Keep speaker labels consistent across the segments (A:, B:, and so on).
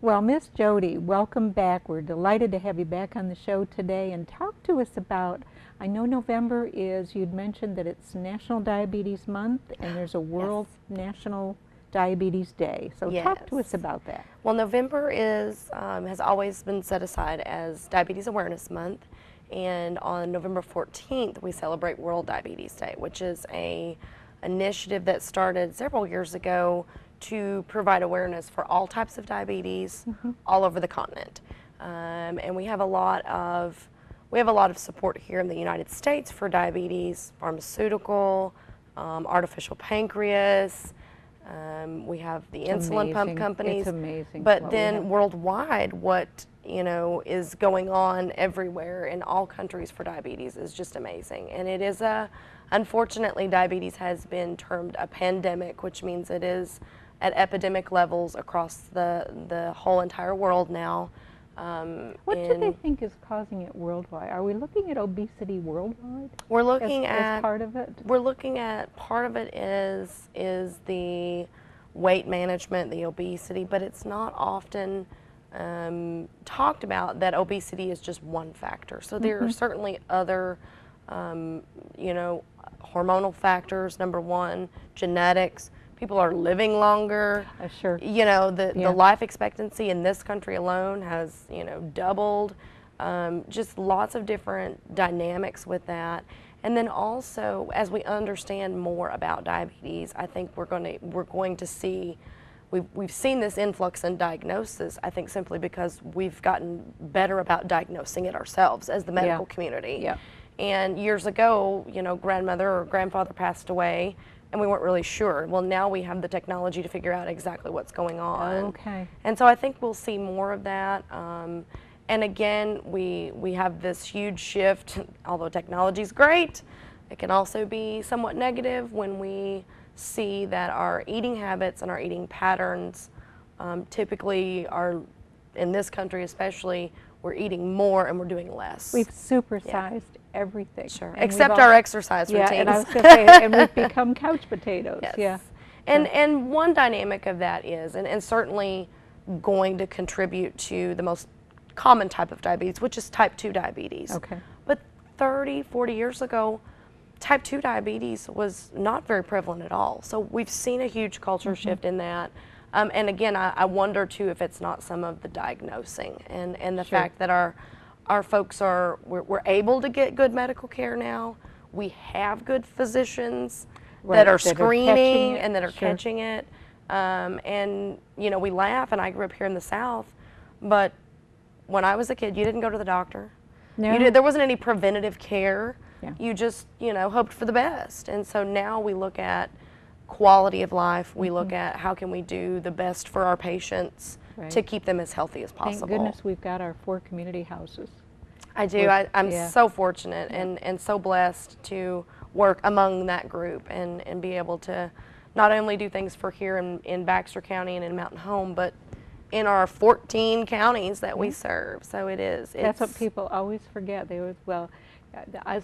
A: Well, Miss Jody, welcome back. We're delighted to have you back on the show today and talk to us about, I know November is, you'd mentioned that it's National Diabetes Month and there's a World National Diabetes Day. So talk to us about that.
B: Well, November is has always been set aside as Diabetes Awareness Month, and on November 14th we celebrate World Diabetes Day, which is a initiative that started several years ago to provide awareness for all types of diabetes all over the continent. And we have a lot of support here in the United States for diabetes, pharmaceutical, artificial pancreas. We have the insulin pump companies.
A: It's amazing.
B: But then worldwide, what is going on everywhere in all countries for diabetes is just amazing. And it is unfortunately, diabetes has been termed a pandemic, which means it is at epidemic levels across the whole entire world now.
A: What do they think is causing it worldwide? Are we looking at obesity worldwide?
B: We're looking
A: as part of it.
B: We're looking at part of it is the weight management, the obesity, but it's not often talked about that obesity is just one factor. So there are certainly other, hormonal factors. Number one, genetics. People are living longer.
A: Sure.
B: The life expectancy in this country alone has, doubled. Just lots of different dynamics with that. And then also, as we understand more about diabetes, I think we're going to see, we've seen this influx in diagnosis, I think simply because we've gotten better about diagnosing it ourselves as the medical community.
A: Yeah.
B: And years ago, grandmother or grandfather passed away, and we weren't really sure. Well, now we have the technology to figure out exactly what's going on.
A: Okay.
B: And so I think we'll see more of that. And again, we have this huge shift. Although technology is great, it can also be somewhat negative when we see that our eating habits and our eating patterns typically are, in this country especially, we're eating more and we're doing less.
A: We've supersized everything.
B: Sure.
A: And
B: Except our exercise routines.
A: Yeah, and I was going to say, and we've become couch potatoes.
B: Yes.
A: Yeah.
B: And one dynamic of that is, and certainly going to contribute to the most common type of diabetes, which is type 2 diabetes.
A: Okay.
B: But 30, 40 years ago, type 2 diabetes was not very prevalent at all. So we've seen a huge culture shift in that. And again, I wonder too if it's not some of the diagnosing and the fact that our folks we're able to get good medical care now. We have good physicians that are screening and that are catching it. And we laugh, and I grew up here in the South, but when I was a kid, you didn't go to the doctor.
A: No.
B: There wasn't any preventative care.
A: Yeah.
B: You just, hoped for the best. And so now we look at quality of life. We look at how can we do the best for our patients to keep them as healthy as possible.
A: Thank goodness we've got our 4 community houses.
B: I do. I'm so fortunate and so blessed to work among that group and be able to not only do things for here in Baxter County and in Mountain Home, but in our 14 counties that we serve. So
A: That's what people always forget.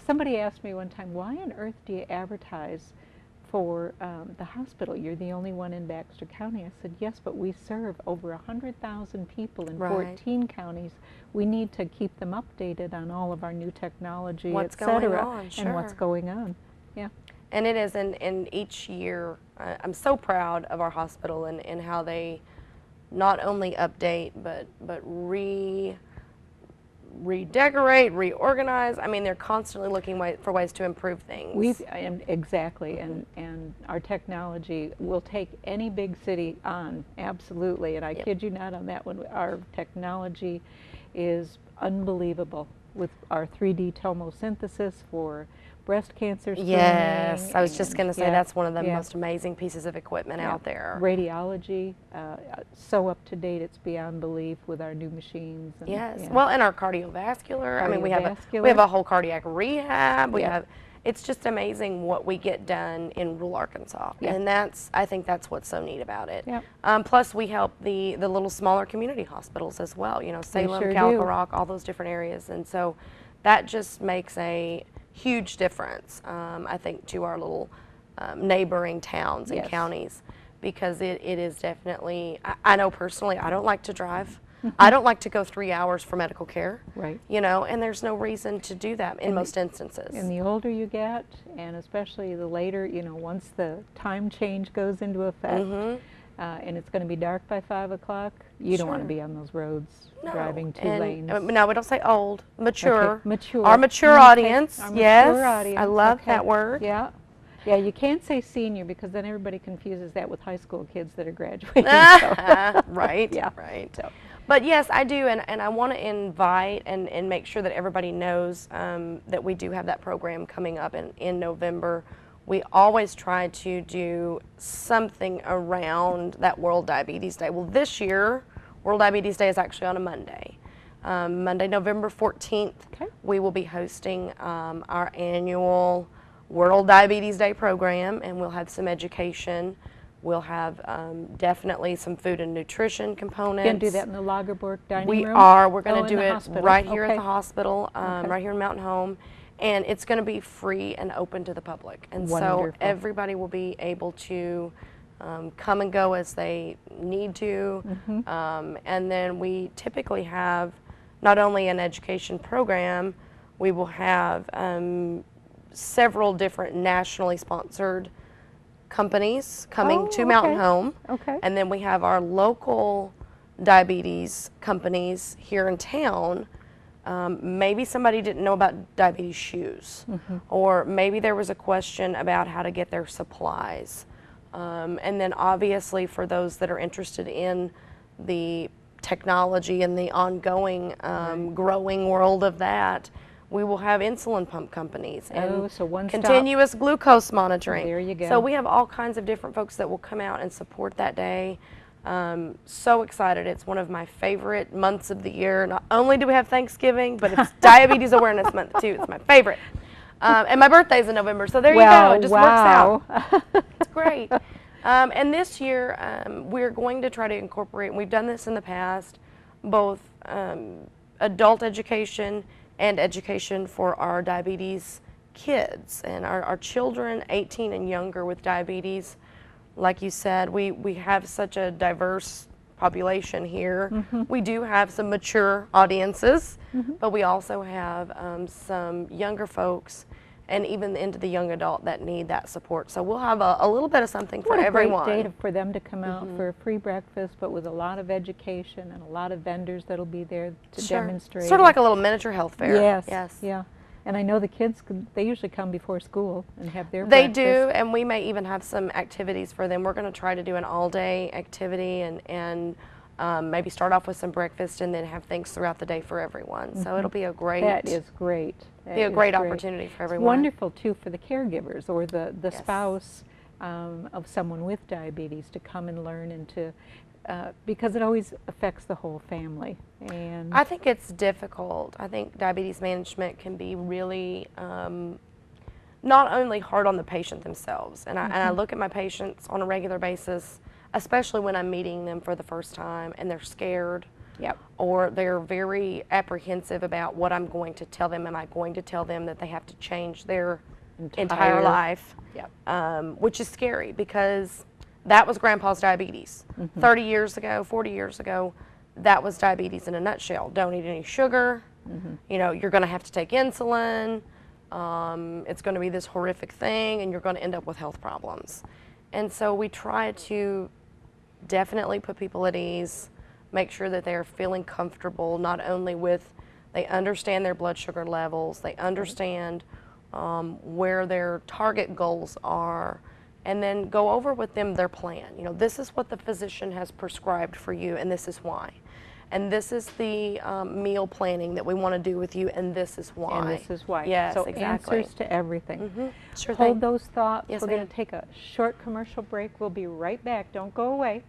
A: Somebody asked me one time, why on earth do you advertise for the hospital? You're the only one in Baxter County. I said, yes, but we serve over 100,000 people in 14 counties. We need to keep them updated on all of our new technology, et cetera, and what's going on. Yeah.
B: And it is, and each year, I'm so proud of our hospital and how they not only update, but redecorate, reorganize. I mean, they're constantly looking for ways to improve things.
A: Exactly, and our technology will take any big city on, absolutely, and I kid you not on that one. Our technology is unbelievable with our 3D tomosynthesis for breast cancer screening.
B: Yes, I was just going to say that's one of the most amazing pieces of equipment out there.
A: Radiology, so up to date, it's beyond belief with our new machines. And,
B: well, and our cardiovascular. I mean, we have a whole cardiac rehab. We have. It's just amazing what we get done in rural Arkansas, and I think that's what's so neat about it. Plus, we help the little smaller community hospitals as well. Salem, Calico Rock, all those different areas, and so that just makes a huge difference, I think, to our little neighboring towns and counties. because it is definitely, I know personally, I don't like to drive. I don't like to go 3 hours for medical care.
A: Right.
B: You know, and there's no reason to do that in most instances.
A: And the older you get, and especially the later, you know, once the time change goes into effect, and it's going to be dark by 5 o'clock, you don't want to be on those roads driving 2 lanes.
B: No, we don't say old, mature.
A: Okay, mature.
B: Our mature
A: Okay,
B: audience.
A: our
B: Yes,
A: mature audience.
B: I love
A: Okay.
B: that word.
A: Yeah. Yeah, you can't say senior because then everybody confuses that with high school kids that are graduating.
B: Right,
A: Yeah.
B: right.
A: So.
B: But yes, I do, and I want to invite and make sure that everybody knows that we do have that program coming up in November. We always try to do something around that World Diabetes Day. Well, this year, World Diabetes Day is actually on a Monday. Monday, November 14th, we will be hosting our annual World Diabetes Day program, and we'll have some education. We'll have definitely some food and nutrition components.
A: You're going to do that in the Lagerborg dining room?
B: We are. We're going
A: Oh,
B: to do
A: in the
B: it
A: hospital.
B: right here at
A: Okay.
B: the hospital,
A: Okay.
B: right here in Mountain Home. And it's going to be free and open to the public. And so
A: Wonderful.
B: everybody will be able to come and go as they need to. And then we typically have not only an education program, we will have several different nationally sponsored companies coming to Mountain Home.
A: Okay.
B: And then we have our local diabetes companies here in town. Maybe somebody didn't know about diabetes shoes, or maybe there was a question about how to get their supplies. And then obviously for those that are interested in the technology and the ongoing growing world of that, we will have insulin pump companies and
A: so one-stop.
B: continuous glucose monitoring.
A: There you go.
B: So we have all kinds of different folks that will come out and support that day. So excited. It's one of my favorite months of the year. Not only do we have Thanksgiving, but it's Diabetes Awareness Month too. It's my favorite. And my birthday's in November, so there you go. It just works out. It's great. And this year, we're going to try to incorporate, and we've done this in the past, both adult education and education for our diabetes kids and our children 18 and younger with diabetes. Like you said, we have such a diverse population here. We do have some mature audiences, but we also have some younger folks and even into the young adult that need that support. So we'll have a little bit of something for everyone.
A: What a great day for them to come out for a free breakfast, but with a lot of education and a lot of vendors that'll be there to demonstrate.
B: Sort of like a little miniature health fair.
A: Yes.
B: Yes.
A: Yeah. And I know the kids, they usually come before school and have their
B: They
A: breakfast.
B: do, and we may even have some activities for them. We're going to try to do an all-day activity and maybe start off with some breakfast and then have things throughout the day for everyone. So it'll be a great,
A: That is great. That
B: be a
A: is
B: great opportunity for everyone.
A: It's wonderful too for the caregivers or the
B: Yes.
A: spouse of someone with diabetes to come and learn and to, because it always affects the whole family. And
B: I think it's difficult. I think diabetes management can be really not only hard on the patient themselves, and I look at my patients on a regular basis, especially when I'm meeting them for the first time and they're scared.
A: Yep.
B: Or they're very apprehensive about what I'm going to tell them. Am I going to tell them that they have to change their entire life?
A: Yep.
B: Which is scary because that was Grandpa's diabetes. 30 years ago, 40 years ago, that was diabetes in a nutshell. Don't eat any sugar. You know, you're going to have to take insulin. It's going to be this horrific thing, and you're going to end up with health problems. And so we try to definitely put people at ease, make sure that they're feeling comfortable, not only with, they understand their blood sugar levels, they understand where their target goals are, and then go over with them their plan. You know, this is what the physician has prescribed for you, and this is why. And this is the meal planning that we want to do with you, and this is why.
A: And this is why.
B: Yes,
A: so
B: exactly.
A: Answers to everything.
B: Sure
A: Hold
B: thing.
A: those thoughts.
B: Yes,
A: We're going
B: ma'am.
A: to take a short commercial break. We'll be right back. Don't go away.